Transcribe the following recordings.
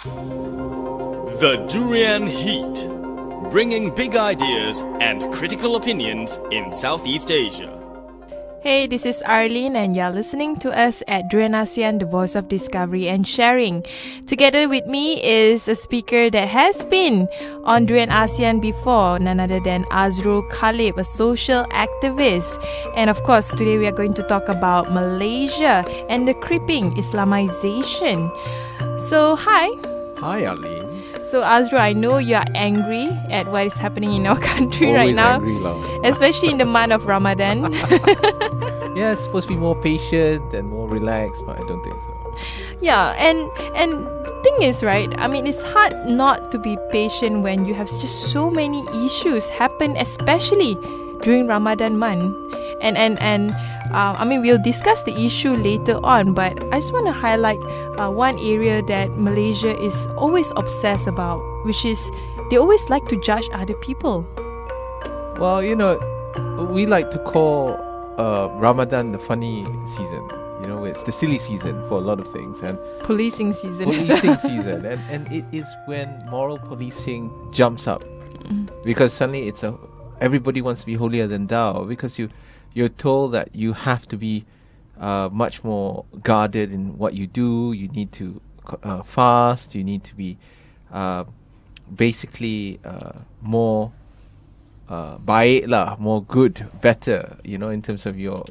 The Durian Heat, bringing big ideas and critical opinions in Southeast Asia. Hey, this is Arlene and you're listening to us at Durian ASEAN, the voice of discovery and sharing. Together with me is a speaker that has been on Durian ASEAN before, none other than Azrul Khalib, a social activist. And of course, today we are going to talk about Malaysia and the creeping Islamization. So, hi. Hi, Arlene. So, Azrul, I know you are angry at what is happening in our country Always right now. Angry, lah. Especially in the month of Ramadan. Yeah, it's supposed to be more patient and more relaxed, but I don't think so. Yeah, and the thing is, right, I mean, it's hard not to be patient when you have just so many issues happen, especially during Ramadan month. And I mean, we'll discuss the issue later on, but I just want to highlight one area that Malaysia is always obsessed about, which is they always like to judge other people. Well, you know, we like to call Ramadan the funny season. You know, it's the silly season for a lot of things. And Policing season. Policing season. And it is when moral policing jumps up. Because suddenly everybody wants to be holier than thou, because you're told that you have to be much more guarded in what you do. You need to fast. You need to be basically more baik lah, more good, better, you know, in terms of your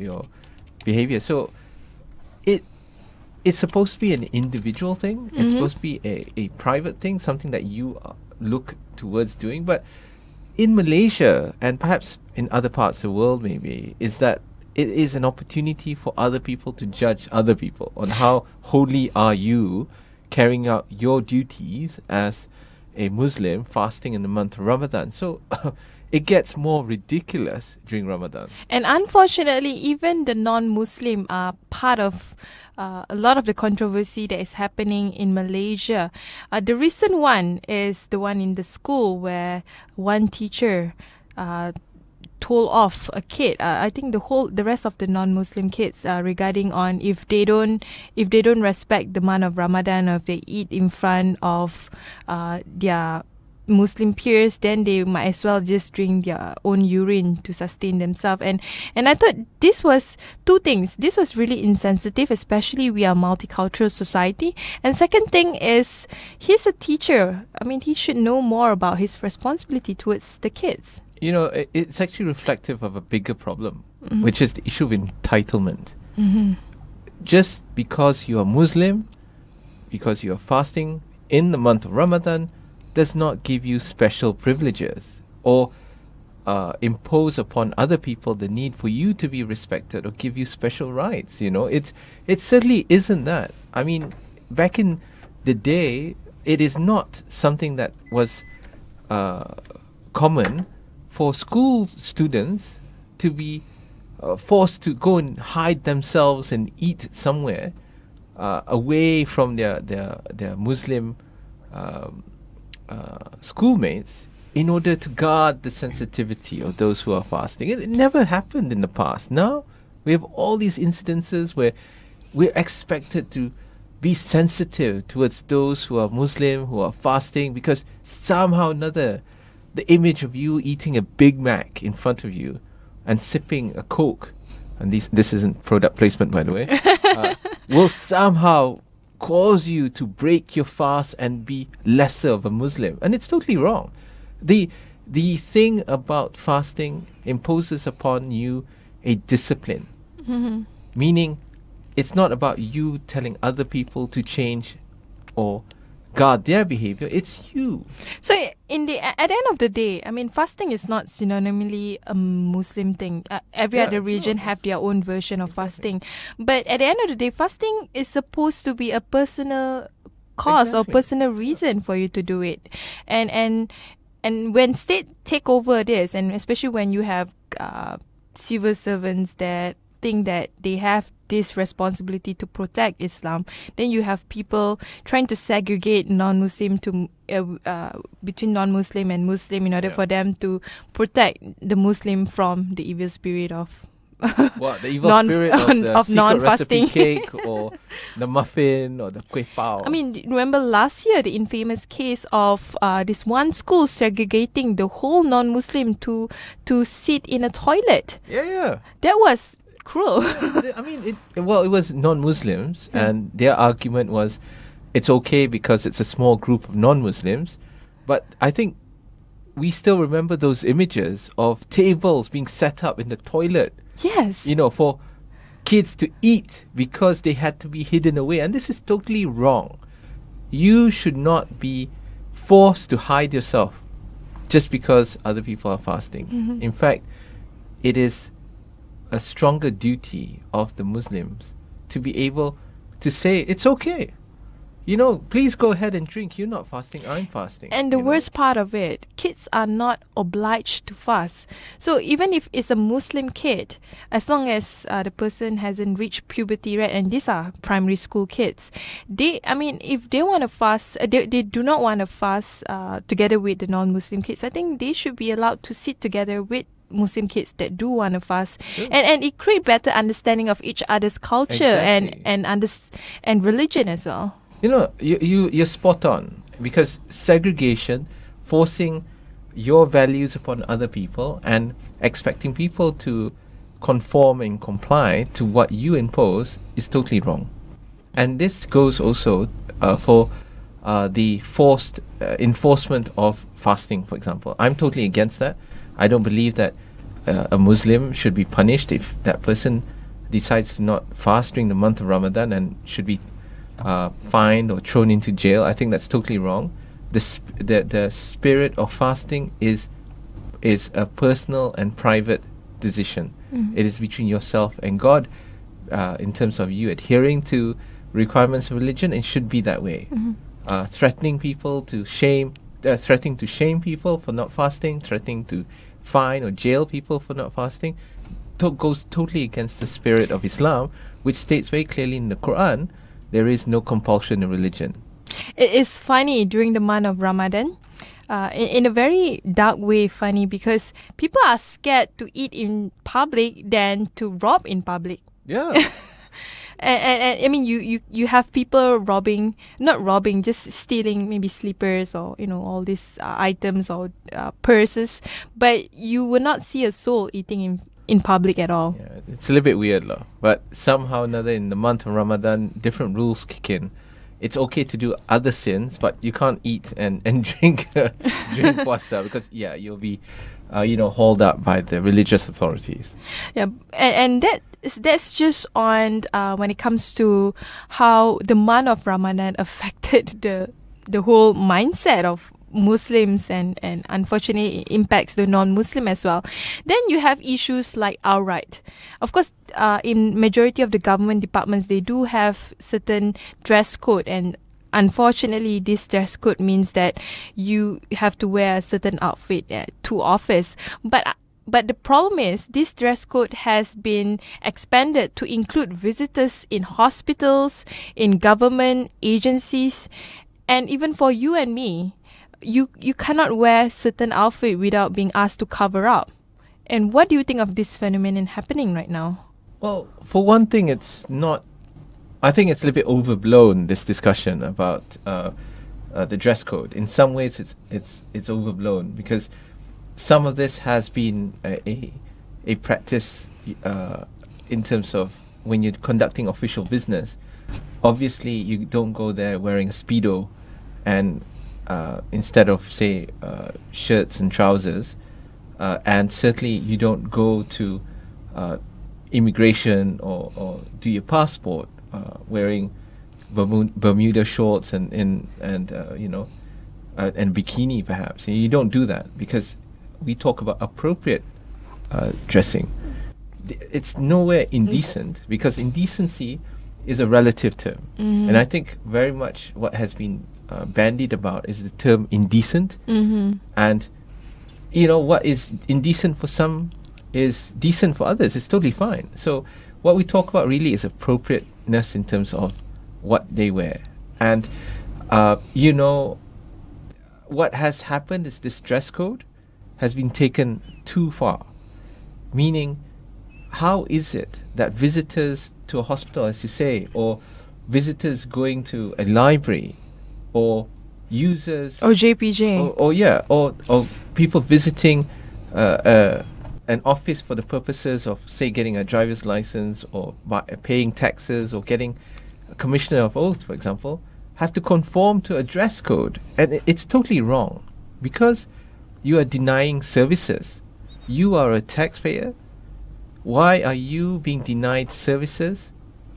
behavior. So it's supposed to be an individual thing. It's supposed to be a private thing, something that you look towards doing. But in Malaysia, and perhaps in other parts of the world maybe, is that it is an opportunity for other people to judge other people on how holy are you carrying out your duties as a Muslim fasting in the month of Ramadan. So it gets more ridiculous during Ramadan. And unfortunately, even the non-Muslim are part of a lot of the controversy that is happening in Malaysia. The recent one is the one in the school where one teacher told off a kid. I think the rest of the non-Muslim kids regarding on if they don't respect the month of Ramadan, or if they eat in front of their Muslim peers, then they might as well just drink their own urine to sustain themselves. And I thought this was two things. This was really insensitive, especially we are a multicultural society. And second thing is, he's a teacher. I mean, he should know more about his responsibility towards the kids. You know, it's actually reflective of a bigger problem, which is the issue of entitlement. Just because you are Muslim, because you are fasting in the month of Ramadan, does not give you special privileges or impose upon other people the need for you to be respected or give you special rights. You know, it certainly isn't that. I mean, back in the day, it is not something that was common for school students to be forced to go and hide themselves and eat somewhere away from their Muslim schoolmates in order to guard the sensitivity of those who are fasting. It never happened in the past. Now we have all these incidences where we're expected to be sensitive towards those who are Muslim, who are fasting, because somehow or another the image of you eating a Big Mac in front of you and sipping a Coke, and this isn't product placement, by the way, will somehow cause you to break your fast and be lesser of a Muslim. And it's totally wrong. The thing about fasting imposes upon you a discipline, meaning it's not about you telling other people to change or guard their behavior. It's you. So at the end of the day, I mean, fasting is not synonymally a Muslim thing. Every other religion have their own version of fasting. But at the end of the day, fasting is supposed to be a personal cause or personal reason for you to do it. And when state take over this, and especially when you have civil servants that think that they have this responsibility to protect Islam, then you have people trying to segregate non-Muslim to between non-Muslim and Muslim in order for them to protect the Muslim from the evil spirit of What, the evil spirit of the of secret recipe non-fasting. cake or the muffin or the kueh pao? I mean, remember last year the infamous case of this one school segregating the whole non-Muslim to sit in a toilet. Yeah. That was cruel. I mean, it was non-Muslims, and their argument was it's okay because it's a small group of non-Muslims. But I think we still remember those images of tables being set up in the toilet, Yes. for kids to eat because they had to be hidden away. And this is totally wrong. You should not be forced to hide yourself just because other people are fasting. In fact, it is a stronger duty of the Muslims to be able to say, it's okay. Please go ahead and drink. You're not fasting, I'm fasting. And the you know. worst part of it, kids are not obliged to fast. So even if it's a Muslim kid, as long as the person hasn't reached puberty, right, and these are primary school kids, if they want to fast, they do not want to fast together with the non-Muslim kids, I think they should be allowed to sit together with Muslim kids that do want to fast, and it create better understanding of each other's culture Exactly. and religion as well. You're spot on, because segregation, forcing your values upon other people and expecting people to conform and comply to what you impose is totally wrong. And this goes also for the forced enforcement of fasting, for example. I'm totally against that. I don't believe that a Muslim should be punished if that person decides to not fast during the month of Ramadan and should be fined or thrown into jail. I think that's totally wrong. The spirit of fasting is a personal and private decision. It is between yourself and God. In terms of you adhering to requirements of religion, it should be that way. Threatening to shame people for not fasting, threatening to fine or jail people for not fasting, goes totally against the spirit of Islam, which states very clearly in the Quran, there is no compulsion in religion. It is funny during the month of Ramadan, in a very dark way funny, because people are scared to eat in public than to rob in public. Yeah. And I mean, you have people not robbing, just stealing maybe slippers or all these items or purses, but you will not see a soul eating in public at all. Yeah, it's a little bit weird, but somehow or another in the month of Ramadan, different rules kick in. It's okay to do other sins, but you can't eat and drink drink puasa, because you'll be hauled up by the religious authorities. Yeah, and that's just on when it comes to how the month of Ramadan affected the whole mindset of Muslims, and unfortunately it impacts the non-Muslim as well. Then you have issues like Aurat. Of course, in majority of the government departments, they do have certain dress code, and unfortunately this dress code means that you have to wear a certain outfit to office. But the problem is, this dress code has been expanded to include visitors in hospitals, in government agencies, and even for you and me. You cannot wear certain outfit without being asked to cover up. And what do you think of this phenomenon happening right now? Well, for one thing, I think it's a little bit overblown, this discussion about the dress code. In some ways, it's overblown, because some of this has been a practice in terms of when you're conducting official business. Obviously, you don't go there wearing a Speedo and instead of, say, shirts and trousers. And certainly you don't go to immigration or do your passport wearing Bermuda shorts and bikini, perhaps. You don't do that, because we talk about appropriate dressing. It's nowhere indecent, because indecency is a relative term. And I think very much what has been bandied about is the term indecent. And what is indecent for some is decent for others. It's totally fine. So what we talk about really is appropriateness in terms of what they wear. And what has happened is this dress code has been taken too far, meaning how is it that visitors to a hospital, as you say, or visitors going to a library, or users, Or JPJ. or people visiting an office for the purposes of, say, getting a driver's license, or paying taxes, or getting a commissioner of oath, for example, have to conform to a dress code. And it's totally wrong, because you are denying services. You are a taxpayer. Why are you being denied services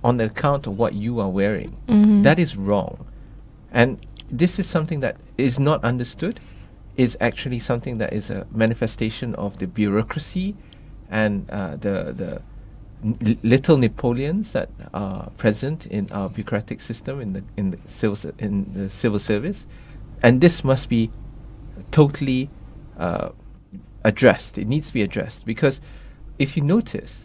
on the account of what you are wearing? That is wrong. And this is something that is not understood, is actually something that is a manifestation of the bureaucracy and the little Napoleons that are present in our bureaucratic system in the civil service, and this must be totally addressed. It needs to be addressed, because if you notice,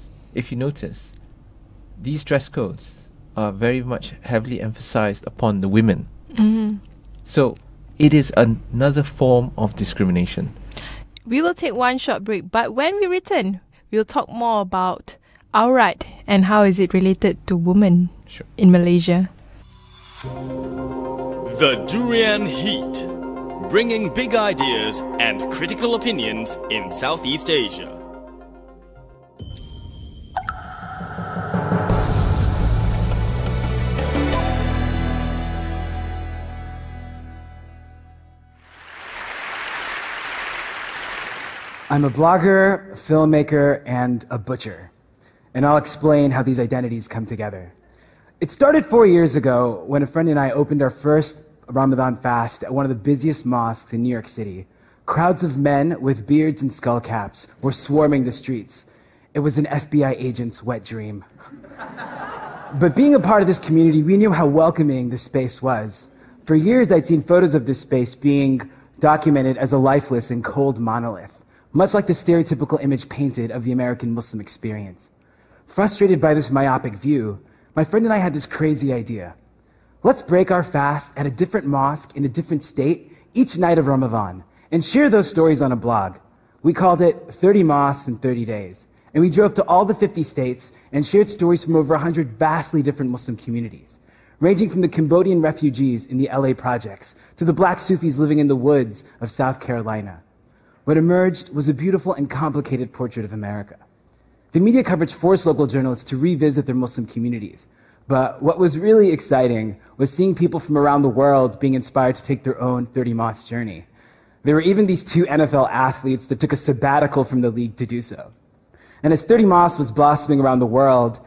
these dress codes are very much heavily emphasized upon the women. So it is another form of discrimination. We will take one short break, but when we return, we'll talk more about Aurat and how is it related to women in Malaysia. The Durian Heat, bringing big ideas and critical opinions in Southeast Asia. I'm a blogger, filmmaker, and a butcher. And I'll explain how these identities come together. It started 4 years ago when a friend and I opened our first Ramadan fast at one of the busiest mosques in New York City. Crowds of men with beards and skull caps were swarming the streets. It was an FBI agent's wet dream. But being a part of this community, we knew how welcoming the space was. For years, I'd seen photos of this space being documented as a lifeless and cold monolith, much like the stereotypical image painted of the American Muslim experience. Frustrated by this myopic view, my friend and I had this crazy idea. Let's break our fast at a different mosque in a different state each night of Ramadan and share those stories on a blog. We called it 30 Mosques in 30 Days. And we drove to all the 50 states and shared stories from over 100 vastly different Muslim communities, ranging from the Cambodian refugees in the LA projects to the black Sufis living in the woods of South Carolina. What emerged was a beautiful and complicated portrait of America. The media coverage forced local journalists to revisit their Muslim communities. But what was really exciting was seeing people from around the world being inspired to take their own 30 Mosque journey. There were even these 2 NFL athletes that took a sabbatical from the league to do so. And as 30 Mosque was blossoming around the world,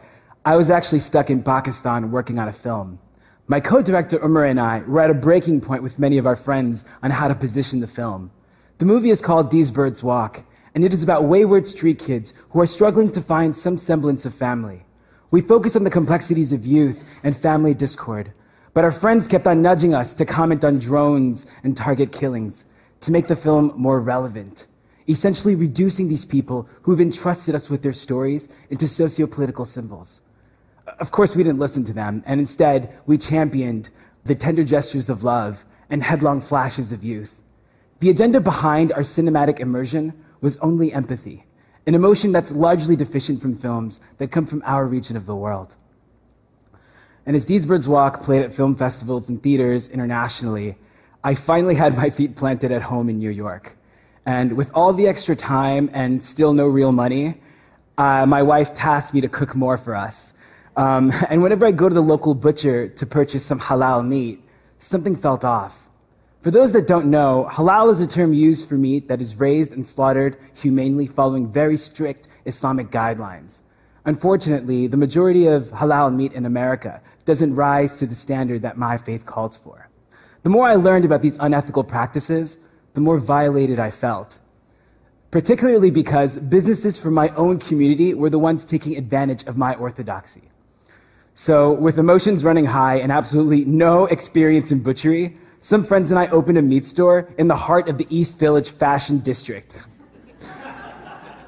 I was actually stuck in Pakistan working on a film. My co-director Umar and I were at a breaking point with many of our friends on how to position the film. The movie is called These Birds Walk, and it is about wayward street kids who are struggling to find some semblance of family. We focus on the complexities of youth and family discord, but our friends kept on nudging us to comment on drones and target killings to make the film more relevant, essentially reducing these people who've entrusted us with their stories into socio-political symbols. Of course, we didn't listen to them, and instead, we championed the tender gestures of love and headlong flashes of youth. The agenda behind our cinematic immersion was only empathy, an emotion that's largely deficient from films that come from our region of the world. And as These Birds Walk played at film festivals and theaters internationally, I finally had my feet planted at home in New York. And with all the extra time and still no real money, my wife tasked me to cook more for us. And whenever I go to the local butcher to purchase some halal meat, something felt off. For those that don't know, halal is a term used for meat that is raised and slaughtered humanely following very strict Islamic guidelines. Unfortunately, the majority of halal meat in America doesn't rise to the standard that my faith calls for. The more I learned about these unethical practices, the more violated I felt. Particularly because businesses from my own community were the ones taking advantage of my orthodoxy. So, with emotions running high and absolutely no experience in butchery, some friends and I opened a meat store in the heart of the East Village Fashion District.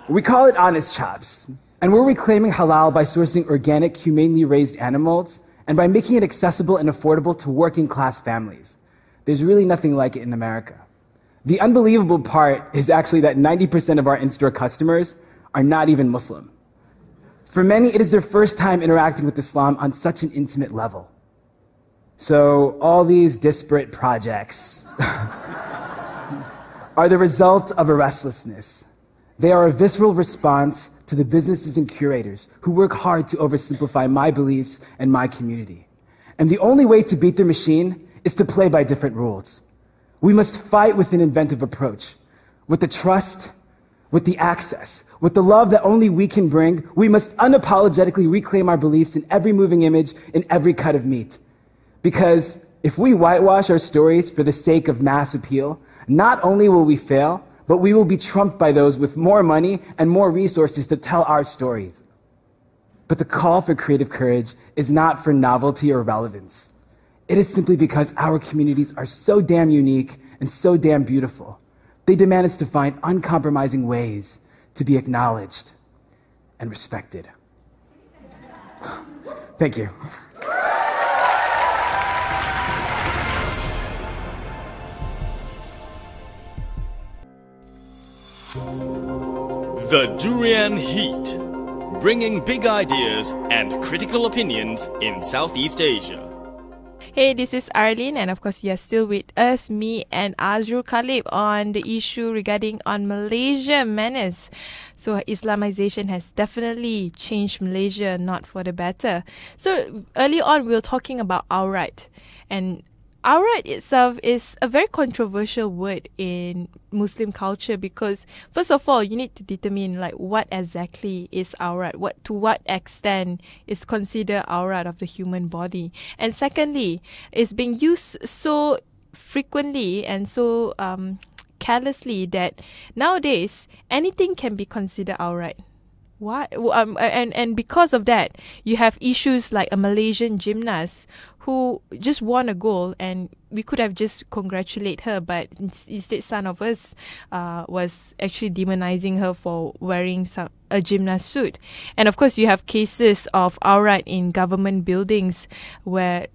We call it Honest Chops, and we're reclaiming halal by sourcing organic, humanely raised animals and by making it accessible and affordable to working class families. There's really nothing like it in America. The unbelievable part is actually that 90% of our in-store customers are not even Muslim. For many, it is their first time interacting with Islam on such an intimate level. So all these disparate projects are the result of a restlessness. They are a visceral response to the businesses and curators who work hard to oversimplify my beliefs and my community. And the only way to beat their machine is to play by different rules. We must fight with an inventive approach, with the trust, with the access, with the love that only we can bring. We must unapologetically reclaim our beliefs in every moving image, in every cut of meat. Because if we whitewash our stories for the sake of mass appeal, not only will we fail, but we will be trumped by those with more money and more resources to tell our stories. But the call for creative courage is not for novelty or relevance. It is simply because our communities are so damn unique and so damn beautiful. They demand us to find uncompromising ways to be acknowledged and respected. Thank you. The Durian Heat, bringing big ideas and critical opinions in Southeast Asia. Hey, this is Arlene, and of course, you're still with us, me and Azrul Khalib, on the issue regarding on Malaysia Menace. So, Islamization has definitely changed Malaysia, not for the better. So, early on, we were talking about Aurat, and Aurat itself is a very controversial word in Muslim culture because, first of all, you need to determine like what exactly is Aurat, to what extent is considered Aurat of the human body, and secondly, it's being used so frequently and so carelessly that nowadays anything can be considered Aurat. Why? And because of that, you have issues like a Malaysian gymnast who just won a gold, and we could have just congratulate her, but instead some of us was actually demonizing her for wearing a gymnast suit. And of course, you have cases of Aurat in government buildings where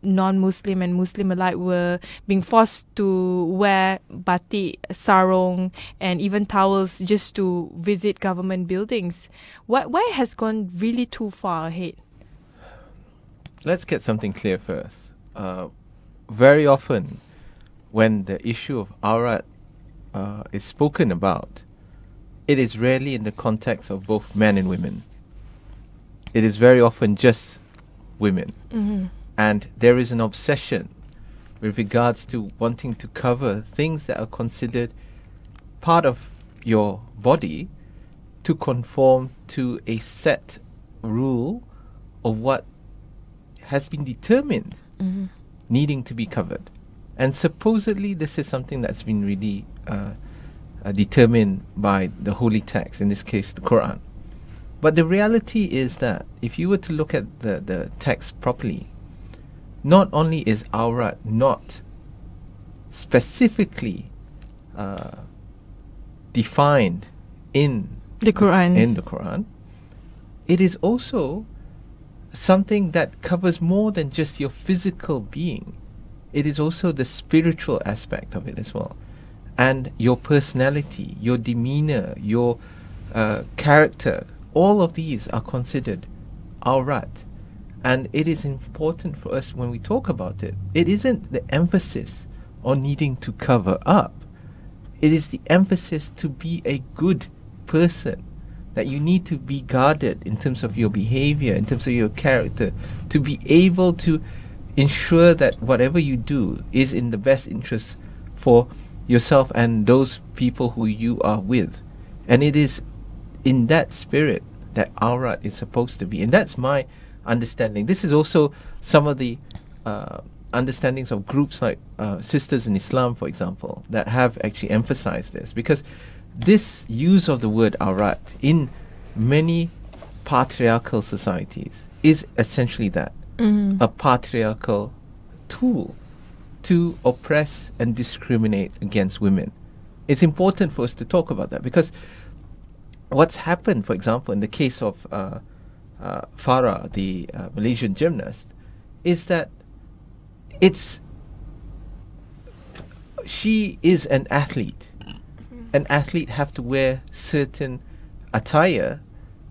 non-Muslim and Muslim alike were being forced to wear batik, sarong, and even towels just to visit government buildings. Why has gone really too far ahead? Let's get something clear first. Very often, when the issue of Aurat is spoken about, it is rarely in the context of both men and women. It is very often just women. Mm-hmm. And there is an obsession with regards to wanting to cover things that are considered part of your body to conform to a set rule of what has been determined needing to be covered. And supposedly this is something that's been really determined by the holy text, in this case the Quran. But the reality is that if you were to look at the text properly, not only is Aurat not specifically defined in the Quran, it is also something that covers more than just your physical being. It is also the spiritual aspect of it as well, and your personality, your demeanor, your character. All of these are considered Aurat. And it is important for us when we talk about it. It isn't the emphasis on needing to cover up. It is the emphasis to be a good person, that you need to be guarded in terms of your behavior, in terms of your character, to be able to ensure that whatever you do is in the best interest for yourself and those people who you are with. And it is in that spirit that Aurat is supposed to be. And that's my understanding. This is also some of the understandings of groups like Sisters in Islam, for example, that have actually emphasized this, because this use of the word Aurat in many patriarchal societies is essentially that, a patriarchal tool to oppress and discriminate against women. It's important for us to talk about that, because what's happened, for example, in the case of Farah, the Malaysian gymnast, is that she is an athlete. An athlete have to wear certain attire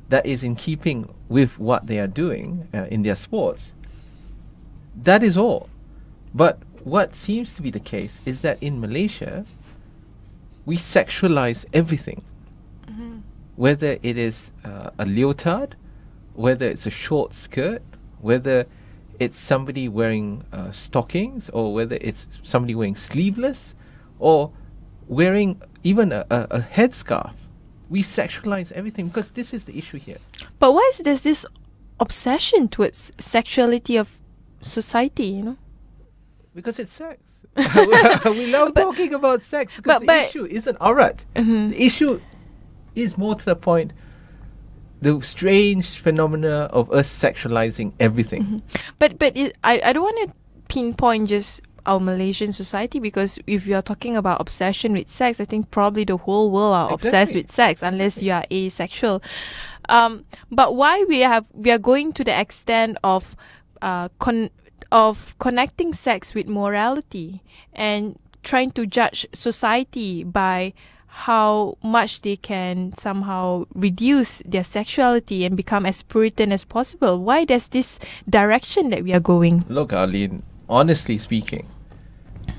that is in keeping with what they are doing in their sports. That is all. But what seems to be the case is that in Malaysia, we sexualize everything. Whether it is a leotard, whether it's a short skirt, whether it's somebody wearing stockings, or whether it's somebody wearing sleeveless, or wearing even a headscarf. We sexualize everything because this is the issue here. But why is there this obsession towards sexuality of society, you know? Because it's sex. We love talking about sex because the issue isn't Aurat. The issue is more to the point, the strange phenomena of us sexualizing everything. But I don't want to pinpoint just our Malaysian society, because if you are talking about obsession with sex, I think probably the whole world are obsessed with sex, unless you are asexual. But why we are going to the extent of connecting sex with morality and trying to judge society by how much they can somehow reduce their sexuality and become as Puritan as possible? Why does this direction that we are going? Look, Arlene, honestly speaking,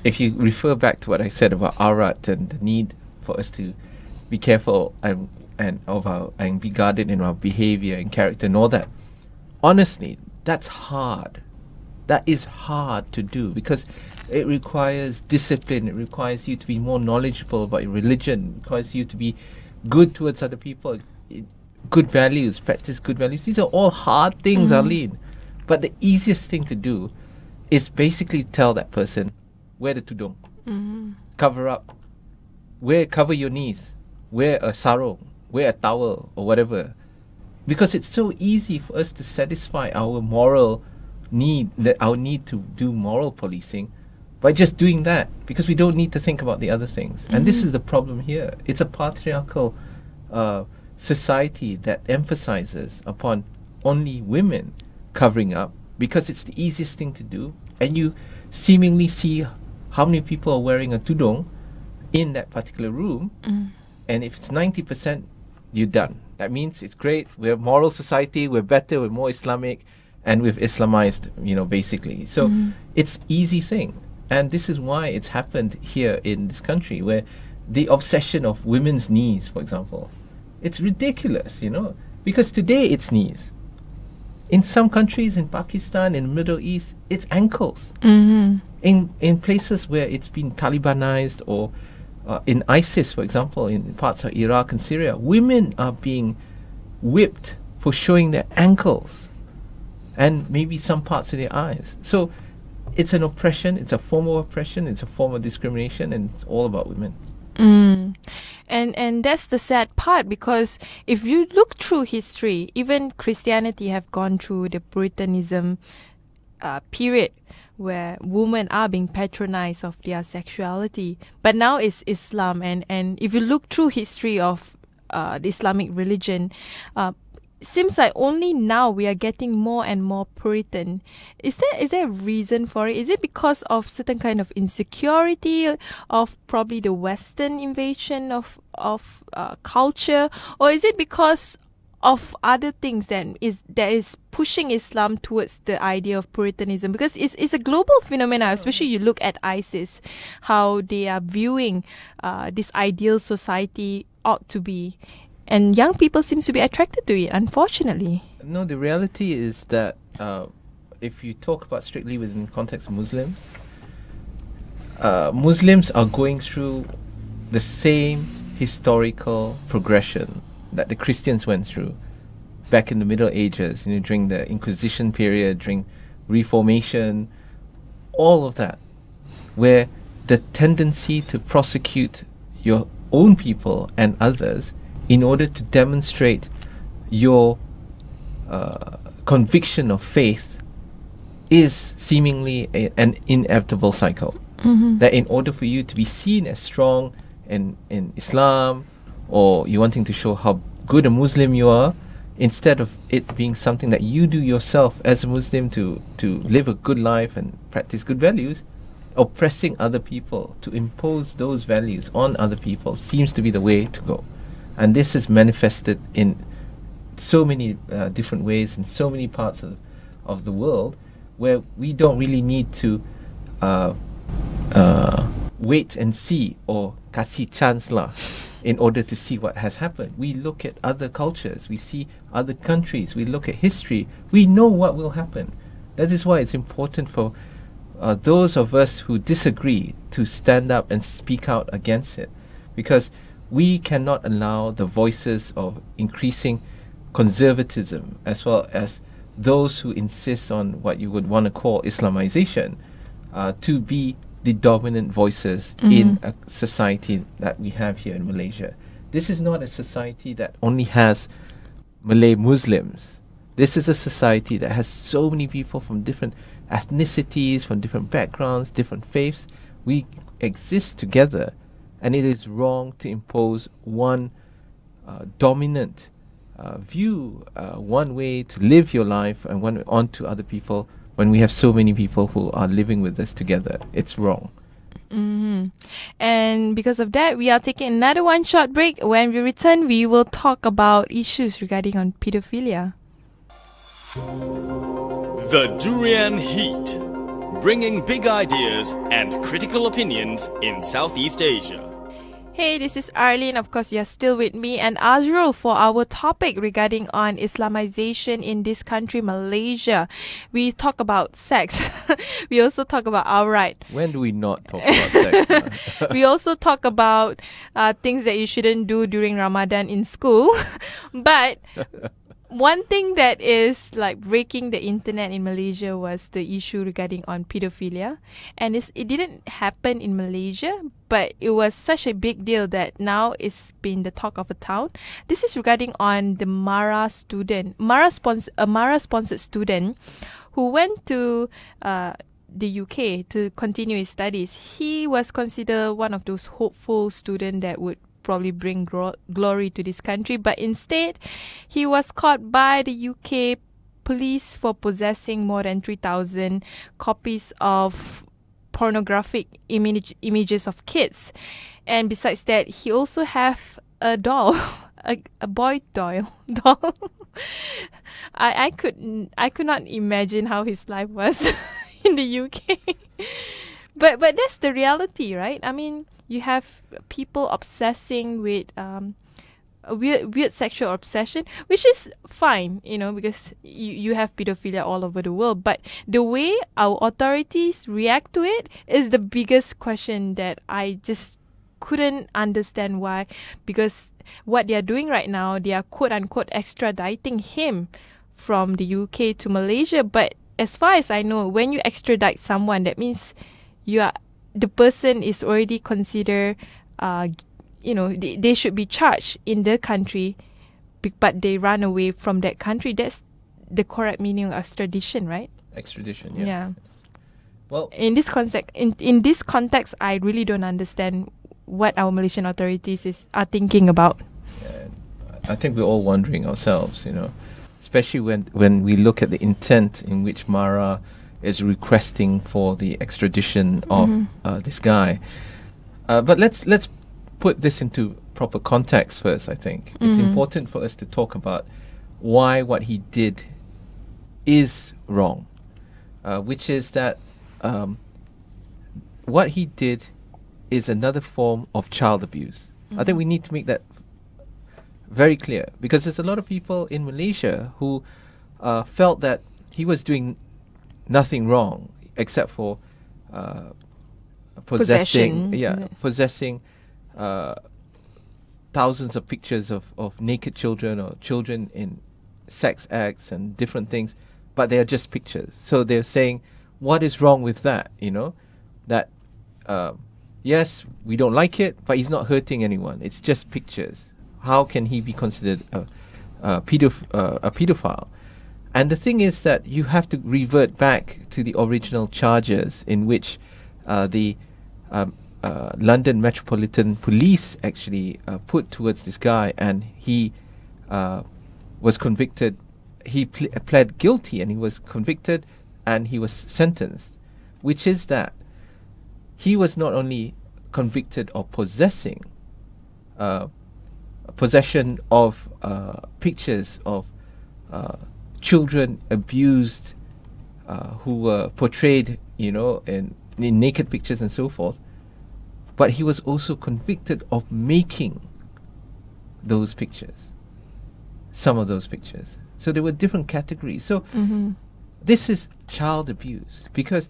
if you refer back to what I said about Aurat and the need for us to be careful and be guarded in our behavior and character and all that, honestly, that's hard. That is hard to do because it requires discipline. It requires you to be more knowledgeable about your religion. It requires you to be good towards other people. Good values, practice good values. These are all hard things, Arlene. But the easiest thing to do is basically tell that person, wear the tudung, cover up, cover your knees, wear a sarong, wear a towel or whatever. Because it's so easy for us to satisfy our moral need, our need to do moral policing by just doing that, because we don't need to think about the other things. And this is the problem here. It's a patriarchal society that emphasizes upon only women covering up because it's the easiest thing to do. And you seemingly see how many people are wearing a tudung in that particular room. And if it's 90%, you're done. That means it's great. We're a moral society. We're better. We're more Islamic. And we've Islamized, basically. So it's easy thing. And this is why it's happened here in this country, where the obsession of women's knees, for example, it's ridiculous, because today it's knees. In some countries, in Pakistan, in the Middle East, it's ankles. In places where it's been Talibanized, or in ISIS, for example, in parts of Iraq and Syria, women are being whipped for showing their ankles and maybe some parts of their eyes. So it's an oppression, it's a form of oppression, it's a form of discrimination, and it's all about women. And that's the sad part, because if you look through history, even Christianity have gone through the Puritanism period where women are being patronized of their sexuality. But now it's Islam, and if you look through history of the Islamic religion, seems like only now we are getting more and more Puritan. Is there a reason for it? Is it because of certain kind of insecurity of probably the Western invasion of culture, or is it because of other things that is pushing Islam towards the idea of Puritanism? Because it's a global phenomenon, especially you look at ISIS, how they are viewing this ideal society ought to be. And young people seem to be attracted to it, unfortunately. No, the reality is that if you talk about strictly within the context of Muslims, Muslims are going through the same historical progression that the Christians went through back in the Middle Ages, during the Inquisition period, during Reformation, all of that, where the tendency to prosecute your own people and others in order to demonstrate your conviction of faith is seemingly an inevitable cycle. That in order for you to be seen as strong in Islam, or you wanting to show how good a Muslim you are, instead of it being something that you do yourself as a Muslim to live a good life and practice good values, oppressing other people to impose those values on other people seems to be the way to go. And this is manifested in so many different ways in so many parts of the world, where we don't really need to wait and see or kasih chance lah in order to see what has happened. We look at other cultures, we see other countries, we look at history, we know what will happen. That is why it's important for those of us who disagree to stand up and speak out against it, because we cannot allow the voices of increasing conservatism, as well as those who insist on what you would want to call Islamization, to be the dominant voices in a society that we have here in Malaysia. This is not a society that only has Malay Muslims. This is a society that has so many people from different ethnicities, from different backgrounds, different faiths. We exist together, and it is wrong to impose one dominant view, one way to live your life and one onto other people when we have so many people who are living with us together. It's wrong. And because of that, we are taking another one short break. When we return, we will talk about issues regarding on pedophilia. The Durian Heat, bringing big ideas and critical opinions in Southeast Asia. Hey, this is Arlene. Of course, you're still with me and Azrul for our topic regarding on Islamization in this country, Malaysia. We talk about sex. We also talk about Aurat. When do we not talk about sex? We also talk about things that you shouldn't do during Ramadan in school. But one thing that is like breaking the internet in Malaysia was the issue regarding on pedophilia. And it didn't happen in Malaysia, but it was such a big deal that now it's been the talk of a town. This is regarding on the Mara student, a Mara-sponsored student who went to the UK to continue his studies. He was considered one of those hopeful students that would probably bring glory to this country, but instead he was caught by the UK police for possessing more than 3,000 copies of pornographic images of kids. And besides that, he also have a doll, a boy doll. I could not imagine how his life was in the UK. But that's the reality, right? I mean, you have people obsessing with a weird sexual obsession, which is fine, because you have pedophilia all over the world. But the way our authorities react to it is the biggest question that I just couldn't understand why. Because what they are doing right now, they are quote-unquote extraditing him from the UK to Malaysia. But as far as I know, when you extradite someone, that means the person is already considered, they should be charged in the country, but they run away from that country. That's the correct meaning of extradition, right? Extradition, yeah. Yeah. Well, in this context, I really don't understand what our Malaysian authorities are thinking about. I think we're all wondering ourselves, especially when we look at the intent in which Mara is requesting for the extradition of this guy. But let's put this into proper context first, I think. It's important for us to talk about why what he did is wrong, which is that what he did is another form of child abuse. I think we need to make that very clear, because there's a lot of people in Malaysia who felt that he was doing nothing wrong except for possessing thousands of pictures of naked children or children in sex acts and different things, but they are just pictures. So they're saying, what is wrong with that? That yes, we don't like it, but he's not hurting anyone. It's just pictures. How can he be considered a pedophile? And the thing is that you have to revert back to the original charges in which the London Metropolitan Police actually put towards this guy, and he was convicted. He pled guilty, and he was convicted, and he was sentenced, which is that he was not only convicted of possessing possession of pictures of children abused who were portrayed, in naked pictures and so forth. But he was also convicted of making those pictures, some of those pictures. So there were different categories. So this is child abuse, because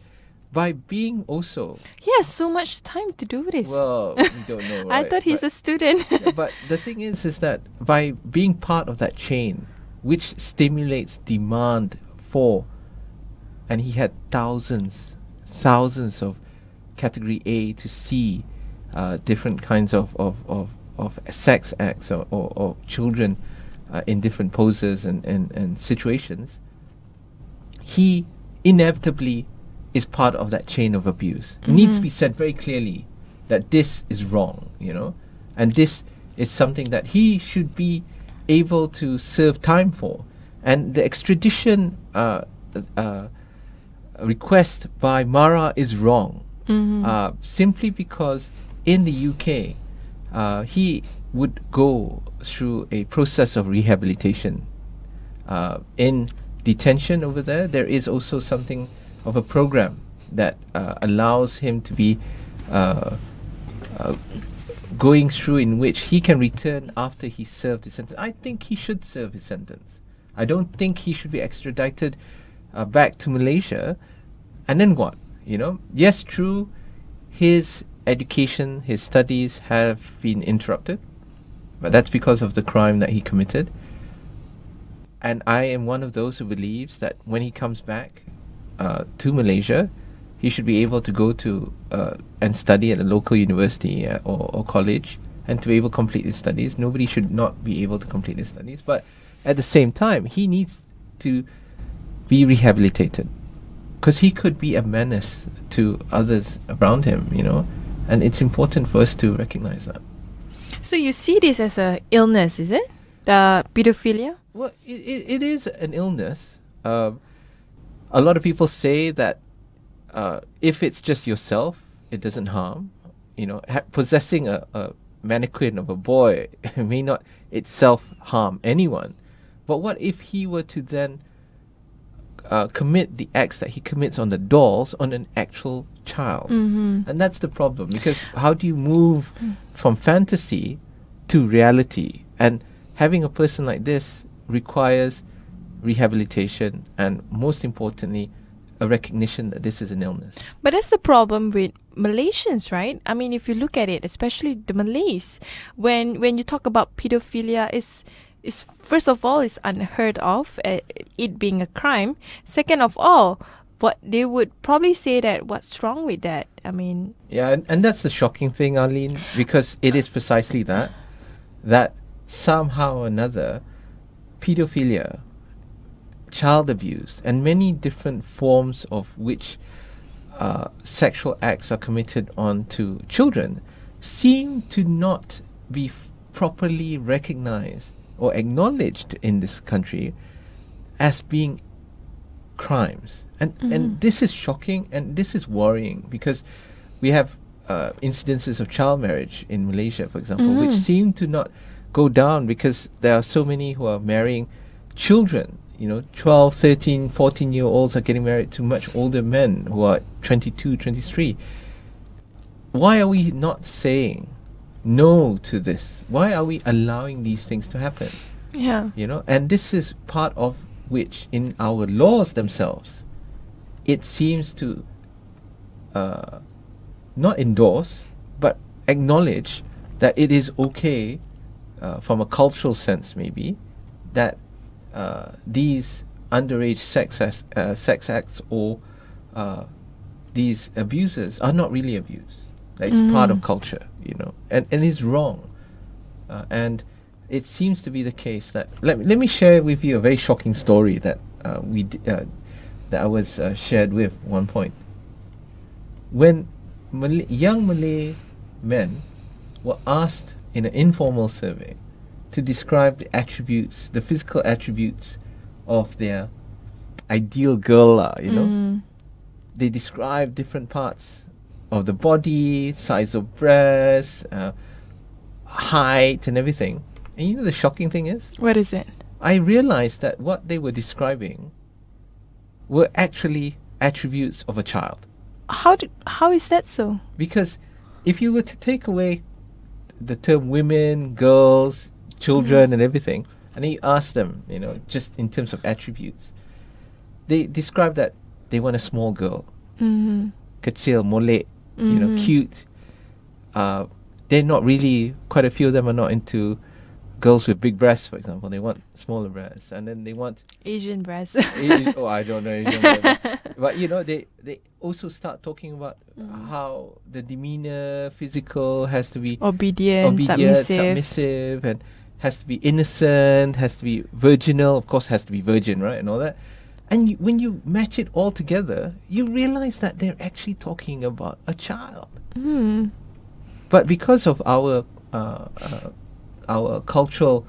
by being also... He has so much time to do this. Well, we don't know, right? I thought he's a student. Yeah, but the thing is that by being part of that chain, which stimulates demand for, and he had thousands of category A to C, different kinds of sex acts or children in different poses and situations, he inevitably is part of that chain of abuse. It needs to be said very clearly that this is wrong, and this is something that he should be able to serve time for. And the extradition request by Mara is wrong, simply because in the UK, he would go through a process of rehabilitation. In detention over there is also something of a program that allows him to be going through, in which he can return after he served his sentence. I think he should serve his sentence. I don't think he should be extradited back to Malaysia. And then what? Yes, true, his education, his studies have been interrupted, but that's because of the crime that he committed. And I am one of those who believes that when he comes back to Malaysia, he should be able to go to and study at a local university or college, and to be able to complete his studies. Nobody should not be able to complete his studies, but at the same time, he needs to be rehabilitated, because he could be a menace to others around him, and it's important for us to recognize that. So you see this as a illness, is it? Pedophilia? Well, it is an illness. A lot of people say that if it's just yourself, it doesn't harm. Possessing a mannequin of a boy may not itself harm anyone. But what if he were to then commit the acts that he commits on the dolls on an actual child? And that's the problem, because how do you move from fantasy to reality? And having a person like this requires rehabilitation, and most importantly, a recognition that this is an illness. But that's the problem with Malaysians, right? I mean, if you look at it, especially the Malays, when you talk about pedophilia, is first of all, is unheard of, it being a crime. Second of all, what they would probably say that what's wrong with that? I mean, yeah, and that's the shocking thing, Arlene, because it is precisely that somehow or another, pedophilia, child abuse, and many different forms of which sexual acts are committed onto children seem to not be properly recognized or acknowledged in this country as being crimes. And this is shocking, and this is worrying, because we have incidences of child marriage in Malaysia, for example, which seem to not go down, because there are so many who are marrying children. 12, 13, 14-year-olds are getting married to much older men who are 22, 23. Why are we not saying no to this? Why are we allowing these things to happen? yeah. And this is part of which, in our laws themselves, it seems to not endorse, but acknowledge that it is okay, from a cultural sense maybe, that these underage sex acts or these abuses are not really abuse. It's part of culture, and it's wrong. And it seems to be the case that... Let me share with you a very shocking story that that I was shared with one point. When young Malay men were asked in an informal survey to describe the physical attributes of their ideal girl, they describe different parts of the body, size of breasts, height, and everything. And you know the shocking thing is? What is it? I realized that what they were describing were actually attributes of a child. How is that so? Because if you were to take away the term women, girls, children, and everything, and then you ask them, you know, just in terms of attributes, they describe that they want a small girl, kecil, molek, you know, cute. They're not really, quite a few of them are not into girls with big breasts, for example. They want smaller breasts, and then they want Asian breasts. Oh, I don't know Asian breasts. But you know, they also start talking about how the demeanor, physical, has to be obedient, submissive, and has to be innocent, has to be virginal, of course has to be virgin, right, and all that. And when you match it all together, you realize that they're actually talking about a child. But because of our cultural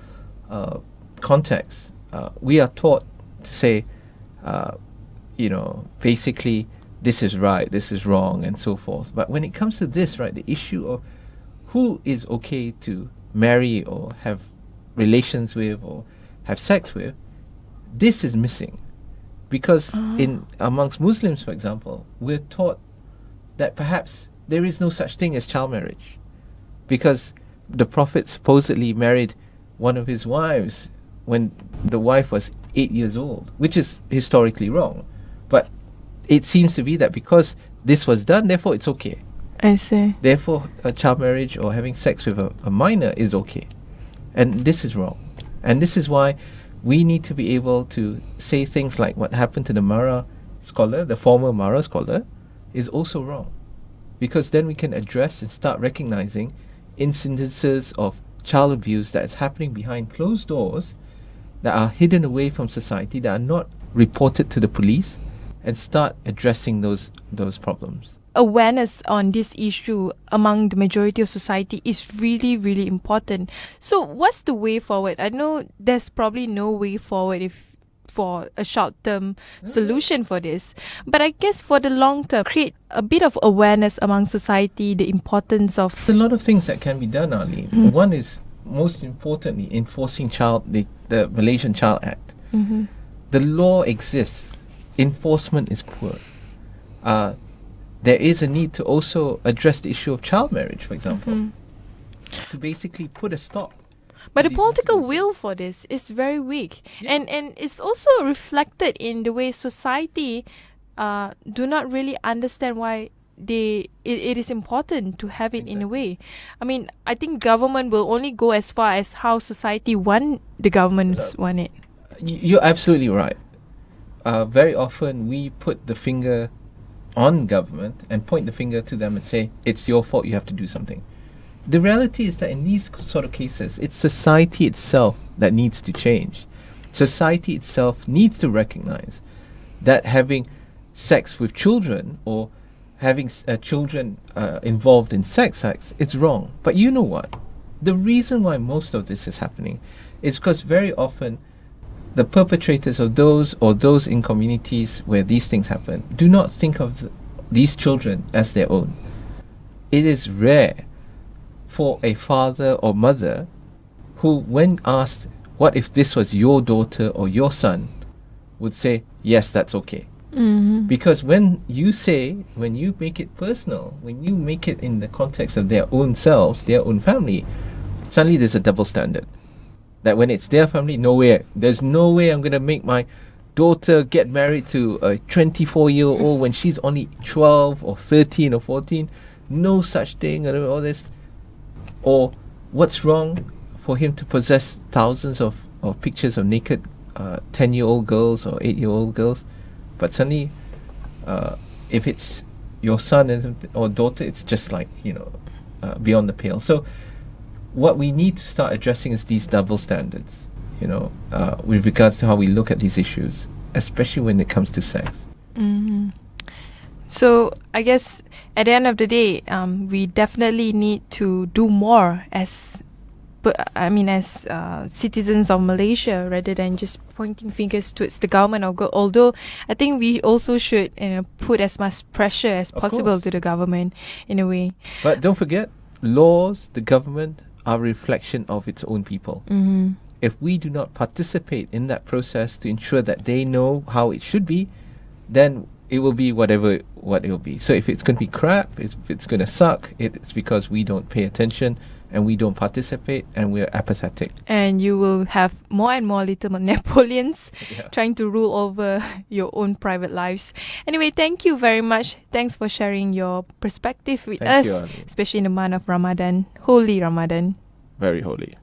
context, we are taught to say, you know, basically, this is right, this is wrong, and so forth. But when it comes to this, right, the issue of who is okay to marry or have relations with or have sex with, this is missing. Because amongst Muslims, for example, we're taught that perhaps there is no such thing as child marriage. Because the Prophet supposedly married one of his wives when the wife was 8 years old, which is historically wrong. But it seems to be that because this was done, therefore it's okay. I see. Therefore, a child marriage or having sex with a minor is okay. And this is wrong. And this is why we need to be able to say things like what happened to the Mara scholar, the former Mara scholar, is also wrong. Because then we can address and start recognizing incidences of child abuse that is happening behind closed doors, that are hidden away from society, that are not reported to the police, and start addressing those problems. Awareness on this issue among the majority of society is really, really important. So what's the way forward? I know there's probably no way forward for a short-term solution for this, but I guess for the long term, create a bit of awareness among society, the importance of... There's a lot of things that can be done, Arlene. One is, most importantly, enforcing the Malaysian Child Act. The law exists. Enforcement is poor. There is a need to also address the issue of child marriage, for example, to basically put a stop. But the political will for this is very weak, and it's also reflected in the way society do not really understand why it is important to have it in a way. I mean, I think government will only go as far as how society want the governments want it. You're absolutely right. Very often we put the finger on government and point the finger to them and say, it's your fault, you have to do something. The reality is that in these sort of cases, it's society itself that needs to change. Society itself needs to recognize that having sex with children or having children involved in sex acts, it's wrong. But you know what? The reason why most of this is happening is because very often the perpetrators of those in communities where these things happen do not think of these children as their own. It is rare for a father or mother who, when asked, what if this was your daughter or your son, would say, yes, that's okay. Because when you make it personal, when you make it in the context of their own selves, their own family, suddenly there's a double standard. That when it's their family, no way. There's no way I'm going to make my daughter get married to a 24-year-old when she's only 12 or 13 or 14. No such thing, and all this. Or what's wrong for him to possess thousands of pictures of naked 10-year-old girls or 8-year-old girls? But suddenly, if it's your son or daughter, it's just like, beyond the pale. So what we need to start addressing is these double standards, with regards to how we look at these issues, especially when it comes to sex. So I guess at the end of the day, we definitely need to do more as citizens of Malaysia, rather than just pointing fingers towards the government. Although I think we also should put as much pressure as possible to the government in a way. But don't forget, laws, the government are a reflection of its own people. If we do not participate in that process to ensure that they know how it should be, then it will be what it will be. So if it's going to be crap, if it's going to suck, it's because we don't pay attention and we don't participate and we're apathetic. And you will have more and more little Napoleons Yeah. trying to rule over your own private lives. Anyway, thank you very much. Thanks for sharing your perspective with Thank us, you, Arlene. especially in the month of Ramadan, holy Ramadan. Very holy.